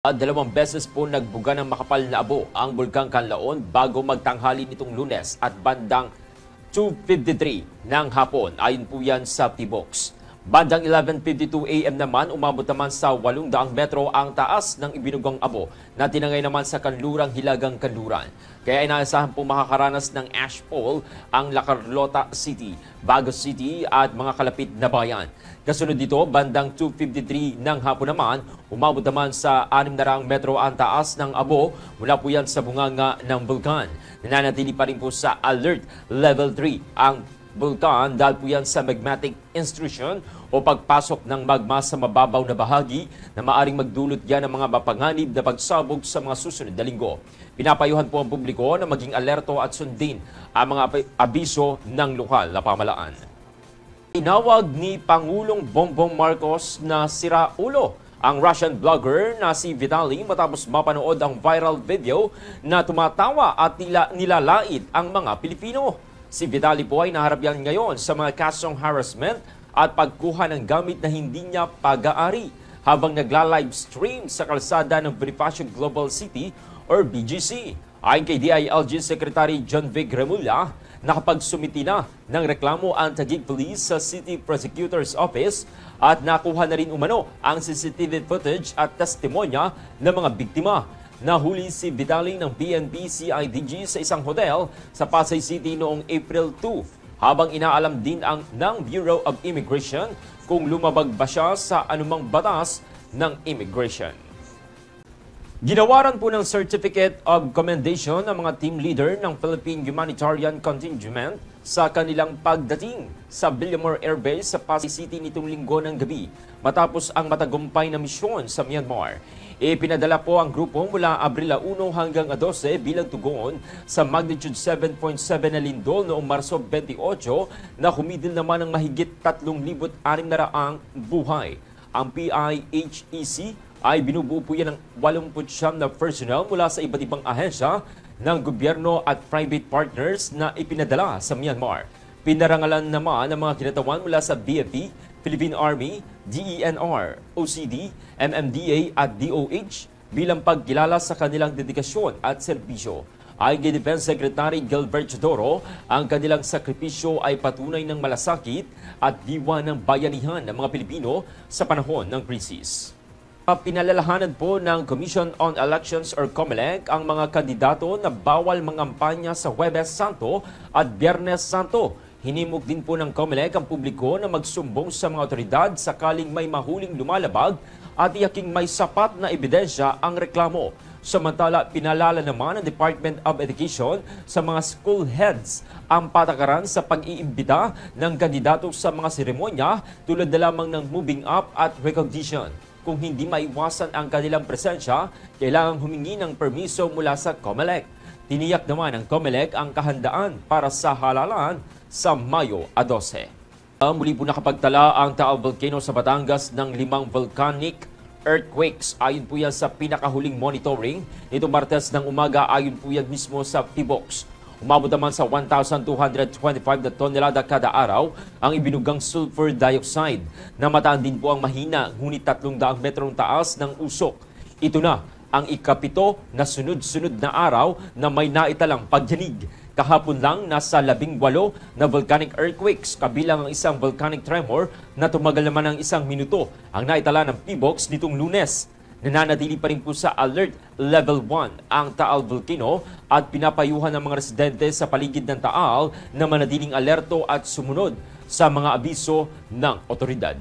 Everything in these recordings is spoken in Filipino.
Dalawang beses po nagbuga ng makapal na abo ang Bulkang Kanlaon bago magtanghali nitong Lunes at bandang 2:53 ng hapon. Ayon po yan sa T-Box. Bandang 11:52 AM naman, umabot naman sa 800 metro ang taas ng ibinugang abo na tinangay naman sa kanlurang Hilagang Kanluran. Kaya inaasahan po makakaranas ng ashfall ang La Carlota City, Bago City at mga kalapit na bayan. Kasunod dito, bandang 2:53 ng hapon naman, umabot naman sa 600 metro ang taas ng abo mula po yan sa bunganga ng bulkan. Nananatili pa rin po sa Alert Level 3 ang bulkan dahil po yan sa magmatic intrusion o pagpasok ng magma sa mababaw na bahagi na maaring magdulot yan ng mga mapanganib na pagsabog sa mga susunod na linggo. Pinapayuhan po ang publiko na maging alerto at sundin ang mga abiso ng lokal na pamahalaan. Tinawag ni Pangulong Bongbong Marcos na siraulo ang Russian blogger na si Vitaly matapos mapanood ang viral video na tumatawa at nilalait ang mga Pilipino. Si Vitaly po ay naharap yan ngayon sa mga kasong harassment at pagkuha ng gamit na hindi niya pag-aari habang nagla-live stream sa kalsada ng Bonifacio Global City or BGC. Ayon kay DILG Secretary John Vic Remulla, nakapagsumiti na ng reklamo ang Taguig Police sa City Prosecutor's Office at nakuha na rin umano ang CCTV footage at testimonya ng mga biktima. Nahuli si Vitaly ng PNP CIDG sa isang hotel sa Pasay City noong April 2 habang inaalam din ng Bureau of Immigration kung lumabag ba siya sa anumang batas ng immigration. Ginawaran po ng Certificate of Commendation ng mga team leader ng Philippine Humanitarian Contingent sa kanilang pagdating sa Villamor Air Base sa Pasay City nitong linggo ng gabi matapos ang matagumpay na misyon sa Myanmar. Ipinadala po ang grupo mula Abril 1 hanggang 12 bilang tugon sa magnitude 7.7 na lindol noong Marso 28 na humidil naman ng mahigit 3,600 buhay. Ang PIHEC ay binubuo po yan ng 89 na personnel mula sa iba't ibang ahensya ng gobyerno at private partners na ipinadala sa Myanmar. Pinarangalan naman ng mga kinatawan mula sa BFP, Philippine Army, DENR, OCD, MMDA at DOH bilang pagkilala sa kanilang dedikasyon at serbisyo. Ayon kay Defense Secretary Gilbert Chodoro, ang kanilang sakripisyo ay patunay ng malasakit at diwa ng bayanihan ng mga Pilipino sa panahon ng krisis. Pinalalahanan po ng Commission on Elections or COMELEC ang mga kandidato na bawal mangampanya sa Huwebes Santo at Biyernes Santo. Hinimok din po ng COMELEC ang publiko na magsumbong sa mga otoridad sakaling may mahuling lumalabag at iyaking may sapat na ebidensya ang reklamo. Samantala, pinalala naman ng Department of Education sa mga school heads ang patakaran sa pag-iimbita ng kandidato sa mga seremonya tulad na lamang ng moving up at recognition. Kung hindi maiwasan ang kanilang presensya, kailangang humingi ng permiso mula sa COMELEC. Tiniyak naman ng COMELEC ang kahandaan para sa halalan sa Mayo 12. Muli po nakapagtala ang Taal Volcano sa Batangas ng 5 volcanic earthquakes. Ayon po yan sa pinakahuling monitoring nitong Martes ng umaga, ayon po yan mismo sa T-Box. Umabot naman sa 1,225 na tonelada kada araw ang ibinugang sulfur dioxide. Namataan din po ang mahina, ngunit 300 metrong taas ng usok. Ito na ang ikapito na sunod-sunod na araw na may naitalang pagyanig. Kahapon lang nasa 18 na volcanic earthquakes kabilang ang isang volcanic tremor na tumagal naman ng 1 minuto ang naitala ng T-Box nitong Lunes. Nananatili pa rin po sa Alert Level 1 ang Taal Volcano at pinapayuhan ng mga residente sa paligid ng Taal na manatiling alerto at sumunod sa mga abiso ng otoridad.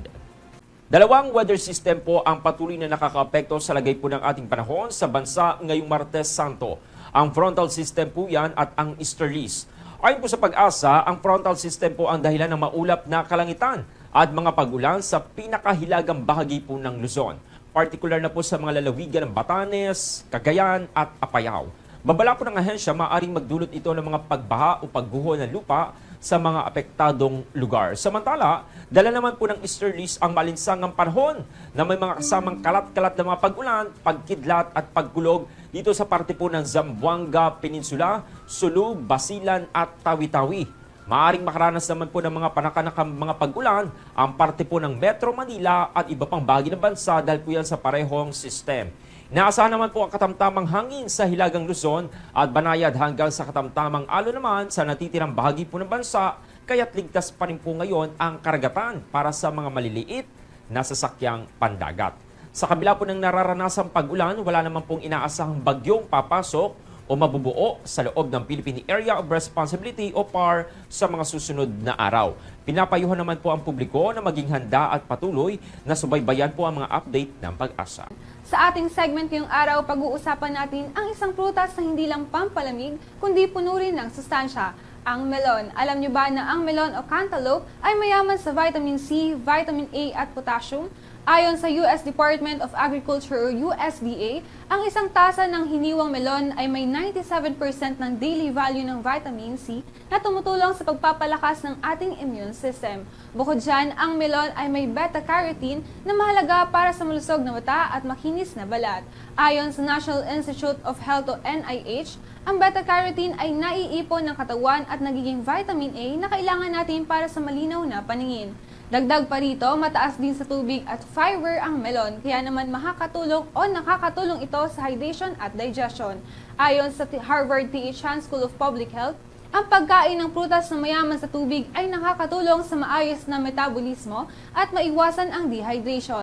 Dalawang weather system po ang patuloy na nakakaapekto sa lagay po ng ating panahon sa bansa ngayong Martes Santo. Ang frontal system po yan at ang easterlies. Ayon po sa Pag-asa, ang frontal system po ang dahilan ng maulap na kalangitan at mga pag-ulan sa pinakahilagang bahagi po ng Luzon. Partikular na po sa mga lalawigan ng Batanes, Cagayan at Apayao. Babala po ng ahensya, maaaring magdulot ito ng mga pagbaha o pagguho ng lupa sa mga apektadong lugar. Samantala, dala naman po ng easterlies ang malinsangang panahon na may mga kasamang kalat-kalat na mga pag-ulan, pagkidlat at pagkulog dito sa parte po ng Zamboanga Peninsula, Sulu, Basilan at Tawi-Tawi. Maaaring makaranas naman po ng mga panakanakang mga pag-ulan ang parte po ng Metro Manila at iba pang bahagi ng bansa dahil po yan sa parehong system. Naasahan naman po ang katamtamang hangin sa Hilagang Luzon at banayad hanggang sa katamtamang alon naman sa natitirang bahagi po ng bansa, kaya't ligtas pa rin po ngayon ang karagatan para sa mga maliliit na sasakyang pandagat. Sa kabila po ng nararanasang pag-ulan, wala naman pong inaasahang bagyong papasok o mabubuo sa loob ng Philippine Area of Responsibility o PAR sa mga susunod na araw. Pinapayuhan naman po ang publiko na maging handa at patuloy na subaybayan po ang mga update ng Pag-asa. Sa ating segment ngayong araw, pag-uusapan natin ang isang prutas na hindi lang pampalamig, kundi puno rin ng sustansya, ang melon. Alam niyo ba na ang melon o cantaloupe ay mayaman sa vitamin C, vitamin A at potassium? Ayon sa US Department of Agriculture o USDA, ang isang tasa ng hiniwang melon ay may 97% ng daily value ng vitamin C na tumutulong sa pagpapalakas ng ating immune system. Bukod dyan, ang melon ay may beta-carotene na mahalaga para sa malusog na mata at makinis na balat. Ayon sa National Institute of Health o NIH, ang beta-carotene ay naiipon ng katawan at nagiging vitamin A na kailangan natin para sa malinaw na paningin. Dagdag pa rito, mataas din sa tubig at fiber ang melon, kaya naman nakakatulong ito sa hydration at digestion. Ayon sa Harvard T.H. Chan School of Public Health, ang pagkain ng prutas na mayaman sa tubig ay nakakatulong sa maayos na metabolismo at maiwasan ang dehydration.